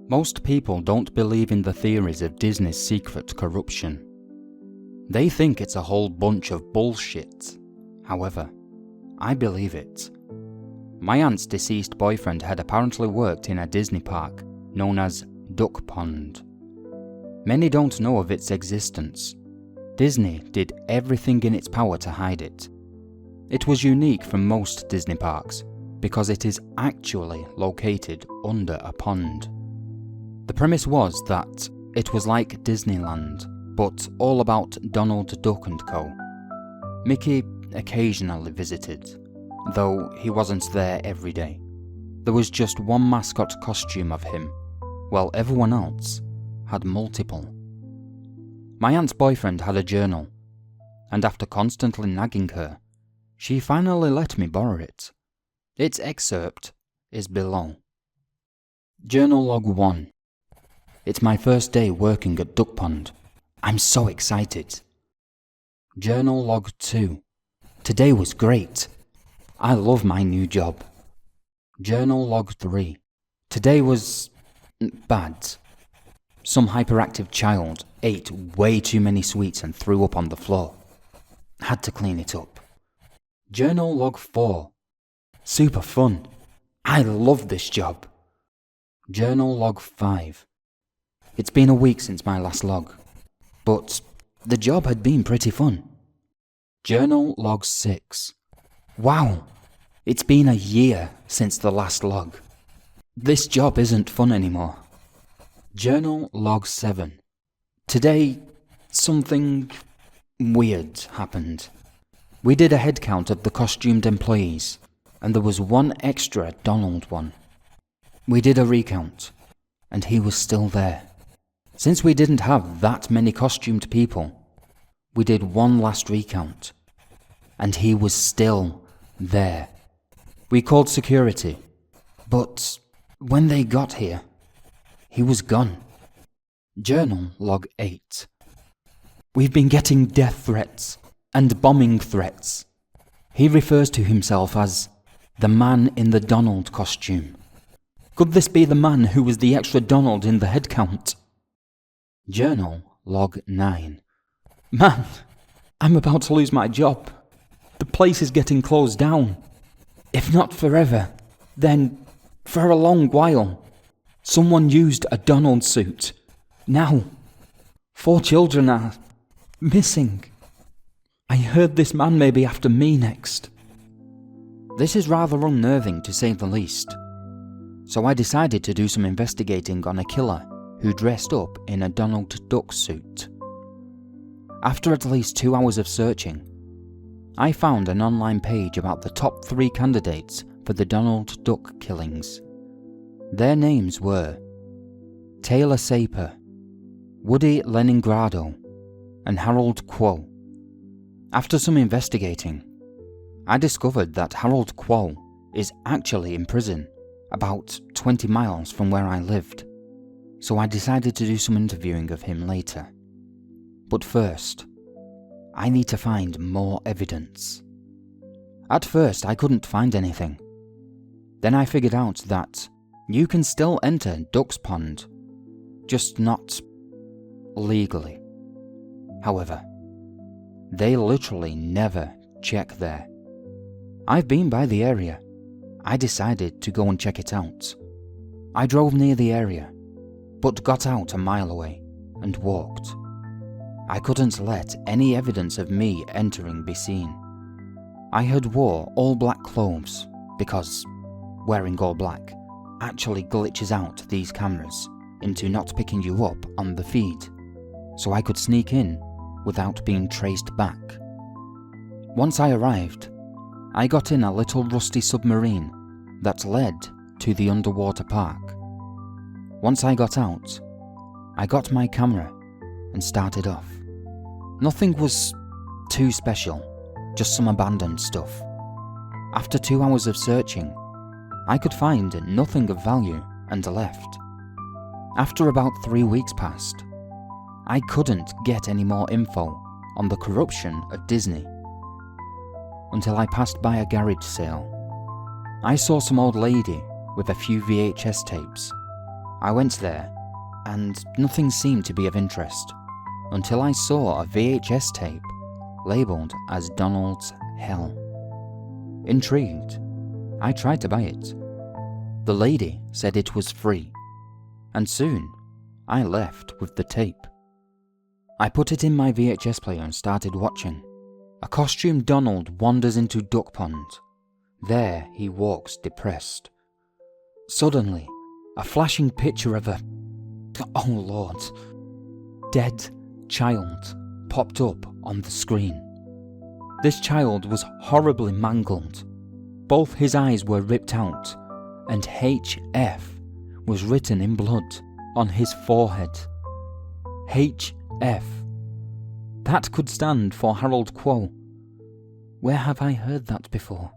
Most people don't believe in the theories of Disney's secret corruption. They think it's a whole bunch of bullshit. However, I believe it. My aunt's deceased boyfriend had apparently worked in a Disney park known as Duck Pond. Many don't know of its existence. Disney did everything in its power to hide it. It was unique from most Disney parks because it is actually located under a pond. The premise was that it was like Disneyland, but all about Donald Duck and Co. Mickey occasionally visited, though he wasn't there every day. There was just one mascot costume of him, while everyone else had multiple. My aunt's boyfriend had a journal, and after constantly nagging her, she finally let me borrow it. Its excerpt is below. Journal Log 1. It's my first day working at Duck Pond. I'm so excited. Journal Log 2. Today was great. I love my new job. Journal Log 3. Today was bad. Some hyperactive child ate way too many sweets and threw up on the floor. Had to clean it up. Journal Log 4. Super fun. I love this job. Journal Log 5. It's been a week since my last log, but the job had been pretty fun. Journal Log 6. Wow, it's been a year since the last log. This job isn't fun anymore. Journal Log 7. Today, something weird happened. We did a head count of the costumed employees, and there was one extra Donald one. We did a recount, and he was still there. Since we didn't have that many costumed people, we did one last recount, and he was still there. We called security, but when they got here, he was gone. Journal Log 8. We've been getting death threats and bombing threats. He refers to himself as the man in the Donald costume. Could this be the man who was the extra Donald in the head count? Journal Log 9. Man, I'm about to lose my job. The place is getting closed down. If not forever, then for a long while. Someone used a Donald suit. Now, 4 children are missing. I heard this man may be after me next. This is rather unnerving to say the least. So I decided to do some investigating on a killer who dressed up in a Donald Duck suit. After at least 2 hours of searching, I found an online page about the top 3 candidates for the Donald Duck killings. Their names were Taylor Saper, Woody Leningrado, and Harold Fquo. After some investigating, I discovered that Harold Fquo is actually in prison about 20 miles from where I lived, so I decided to do some interviewing of him later. But first, I need to find more evidence. At first, I couldn't find anything. Then I figured out that you can still enter Duck's Pond, just not legally. However, they literally never check there. I've been by the area. I decided to go and check it out. I drove near the area, but got out a mile away and walked. I couldn't let any evidence of me entering be seen. I had wore all black clothes because wearing all black actually glitches out these cameras into not picking you up on the feed, so I could sneak in without being traced back. Once I arrived, I got in a little rusty submarine that led to the underwater park. Once I got out, I got my camera and started off. Nothing was too special, just some abandoned stuff. After 2 hours of searching, I could find nothing of value and left. After about 3 weeks passed, I couldn't get any more info on the corruption of Disney. Until I passed by a garage sale. I saw some old lady with a few VHS tapes. I went there, and nothing seemed to be of interest, until I saw a VHS tape labelled as Donald's Hell. Intrigued, I tried to buy it. The lady said it was free, and soon I left with the tape. I put it in my VHS player and started watching. A costumed Donald wanders into Duck Pond. There he walks depressed. Suddenly, a flashing picture of oh Lord, dead child popped up on the screen. This child was horribly mangled. Both his eyes were ripped out, and HF was written in blood on his forehead. HF. That could stand for Harold Fquo. Where have I heard that before?